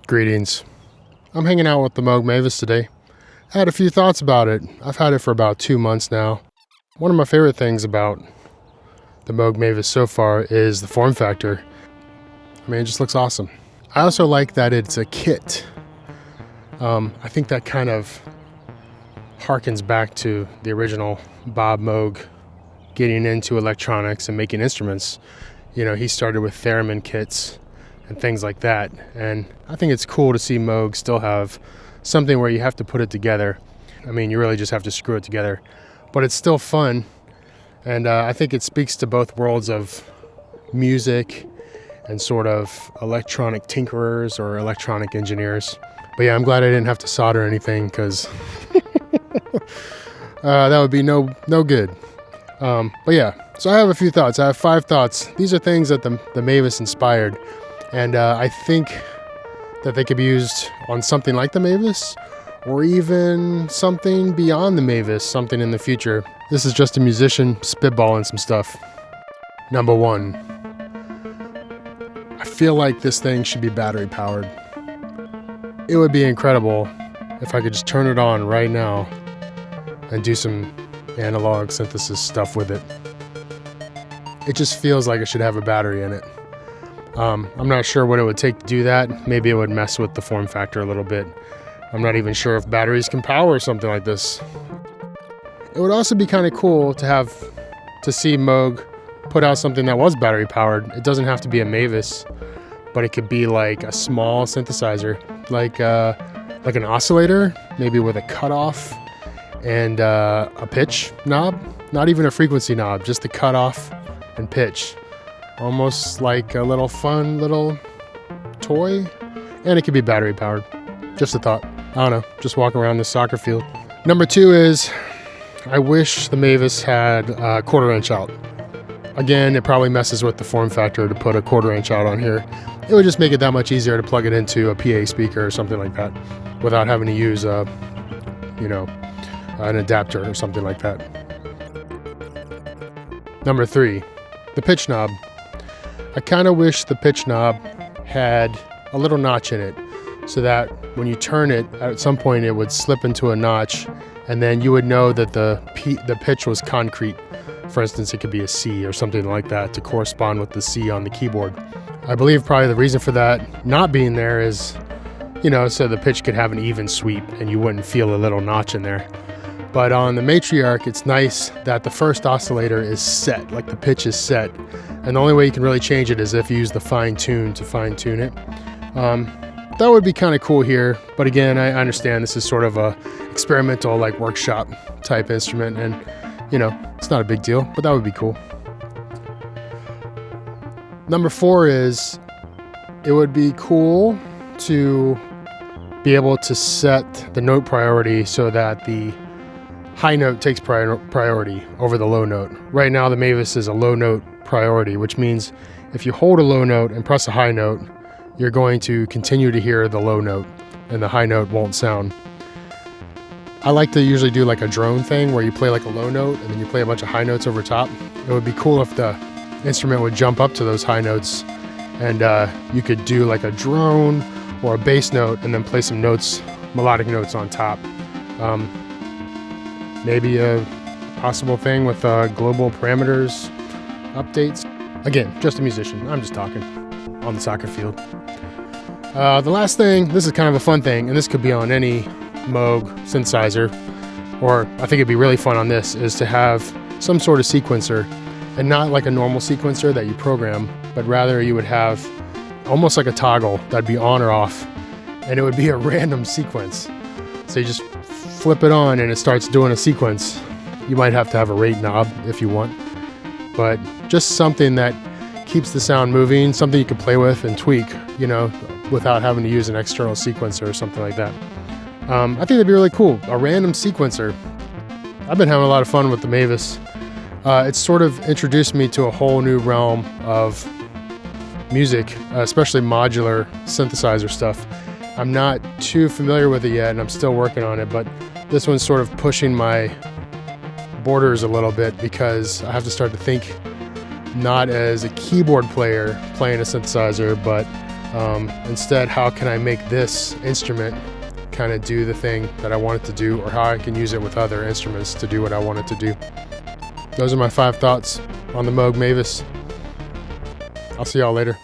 Greetings. I'm hanging out with the Moog Mavis today. I had a few thoughts about it. I've had it for about 2 months now. One of my favorite things about the Moog Mavis so far is the form factor. I mean, it just looks awesome. I also like that it's a kit. I think that kind of harkens back to the original Bob Moog getting into electronics and making instruments. You know, he started with theremin kits and things like that. And I think it's cool to see Moog still have something where you have to put it together. I mean, you really just have to screw it together. But it's still fun. And I think it speaks to both worlds of music and sort of electronic tinkerers or electronic engineers. But yeah, I'm glad I didn't have to solder anything because that would be no good. But yeah, so I have a few thoughts. I have 5 thoughts. These are things that the Mavis inspired. And I think that they could be used on something like the Mavis or even something beyond the Mavis, something in the future. This is just a musician spitballing some stuff. Number 1, I feel like this thing should be battery powered. It would be incredible if I could just turn it on right now and do some analog synthesis stuff with it. It just feels like it should have a battery in it. I'm not sure what it would take to do that. Maybe it would mess with the form factor a little bit. I'm not even sure if batteries can power something like this. It would also be kind of cool to see Moog put out something that was battery powered. It doesn't have to be a Mavis, but it could be like a small synthesizer, like an oscillator, maybe with a cutoff and a pitch knob. Not even a frequency knob, just the cutoff and pitch. Almost like a little fun little toy. And it could be battery powered. Just a thought. I don't know, just walking around this soccer field. Number 2 is, I wish the Mavis had a 1/4 inch out. Again, it probably messes with the form factor to put a 1/4 inch out on here. It would just make it that much easier to plug it into a PA speaker or something like that without having to use an adapter or something like that. Number 3, the pitch knob. I kind of wish the pitch knob had a little notch in it so that when you turn it, at some point it would slip into a notch and then you would know that the pitch was concrete. For instance, it could be a C or something like that to correspond with the C on the keyboard. I believe probably the reason for that not being there is, so the pitch could have an even sweep and you wouldn't feel a little notch in there. But on the Matriarch, it's nice that the first oscillator is set, like the pitch is set. And the only way you can really change it is if you use the fine tune to fine tune it. That would be kind of cool here. But again, I understand this is sort of a experimental, like workshop type instrument. And, it's not a big deal, but that would be cool. Number 4 is, it would be cool to be able to set the note priority so that the high note takes priority over the low note. Right now, the Mavis is a low note priority, which means if you hold a low note and press a high note, you're going to continue to hear the low note and the high note won't sound. I like to usually do like a drone thing where you play like a low note and then you play a bunch of high notes over top. It would be cool if the instrument would jump up to those high notes and you could do like a drone or a bass note and then play some notes, melodic notes on top. Maybe a possible thing with global parameters updates. Again, just a musician. I'm just talking on the soccer field. The last thing, this is kind of a fun thing, and this could be on any Moog synthesizer, or I think it'd be really fun on this, is to have some sort of sequencer, and not like a normal sequencer that you program, but rather you would have almost like a toggle that'd be on or off, and it would be a random sequence. So you just flip it on and it starts doing a sequence. You might have to have a rate knob if you want, but just something that keeps the sound moving, something you can play with and tweak, without having to use an external sequencer or something like that. I think that'd be really cool, a random sequencer. I've been having a lot of fun with the Mavis. It's sort of introduced me to a whole new realm of music, especially modular synthesizer stuff. I'm not too familiar with it yet, and I'm still working on it, but this one's sort of pushing my borders a little bit because I have to start to think not as a keyboard player playing a synthesizer, but Instead, how can I make this instrument kind of do the thing that I want it to do, or how I can use it with other instruments to do what I want it to do. Those are my 5 thoughts on the Moog Mavis. I'll see y'all later.